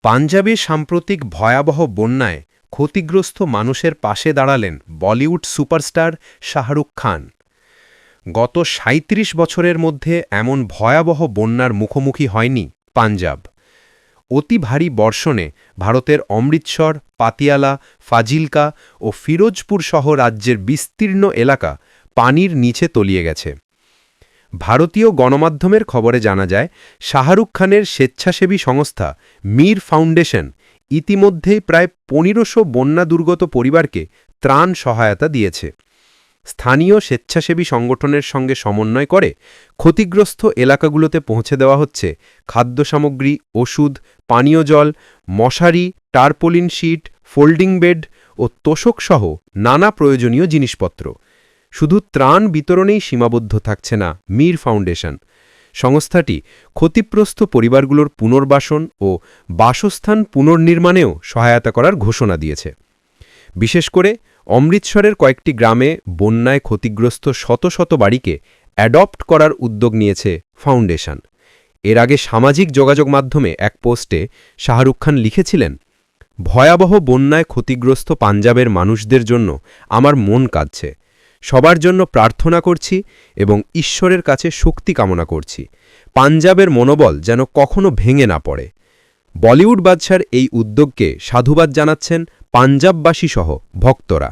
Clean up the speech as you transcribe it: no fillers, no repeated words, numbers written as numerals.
পাঞ্জাবে সাম্প্রতিক ভয়াবহ বন্যায় ক্ষতিগ্রস্ত মানুষের পাশে দাঁড়ালেন বলিউড সুপারস্টার শাহরুখ খান। গত ৩৭ বছরের মধ্যে এমন ভয়াবহ বন্যার মুখোমুখি হয়নি পাঞ্জাব। অতি ভারী বর্ষণে ভারতের অমৃতসর, পাতিয়ালা, ফাজিলকা ও ফিরোজপুর সহ রাজ্যের বিস্তীর্ণ এলাকা পানির নিচে তলিয়ে গেছে। ভারতীয় গণমাধ্যমের খবরে জানা যায়, শাহরুখ খানের স্বেচ্ছাসেবী সংস্থা মীর ফাউন্ডেশন ইতিমধ্যেই প্রায় ১৫০০ বন্যা দুর্গত পরিবারকে ত্রাণ সহায়তা দিয়েছে। স্থানীয় স্বেচ্ছাসেবী সংগঠনের সঙ্গে সমন্বয় করে ক্ষতিগ্রস্ত এলাকাগুলোতে পৌঁছে দেওয়া হচ্ছে খাদ্য সামগ্রী, ওষুধ, পানীয় জল, মশারি, টারপোলিন শীট, ফোল্ডিং বেড ও তোশকসহ নানা প্রয়োজনীয় জিনিসপত্র। শুধু ত্রাণ বিতরণেই সীমাবদ্ধ থাকছে না মীর ফাউন্ডেশন। সংস্থাটি ক্ষতিগ্রস্ত পরিবারগুলোর পুনর্বাসন ও বাসস্থান পুনর্নির্মাণেও সহায়তা করার ঘোষণা দিয়েছে। বিশেষ করে অমৃতসরের কয়েকটি গ্রামে বন্যায় ক্ষতিগ্রস্ত শত শত বাড়িকে অ্যাডপ্ট করার উদ্যোগ নিয়েছে ফাউন্ডেশন। এর আগে সামাজিক যোগাযোগ মাধ্যমে এক পোস্টে শাহরুখ খান লিখেছিলেন, ভয়াবহ বন্যায় ক্ষতিগ্রস্ত পাঞ্জাবের মানুষদের জন্য আমার মন কাঁদছে। সবার জন্য প্রার্থনা করছি এবং ঈশ্বরের কাছে শক্তি কামনা করছি। পাঞ্জাবের মনোবল যেন কখনো ভেঙে না পড়ে। বলিউড বাদশার এই উদ্যোগকে সাধুবাদ জানাচ্ছেন পাঞ্জাববাসী সহ ভক্তরা।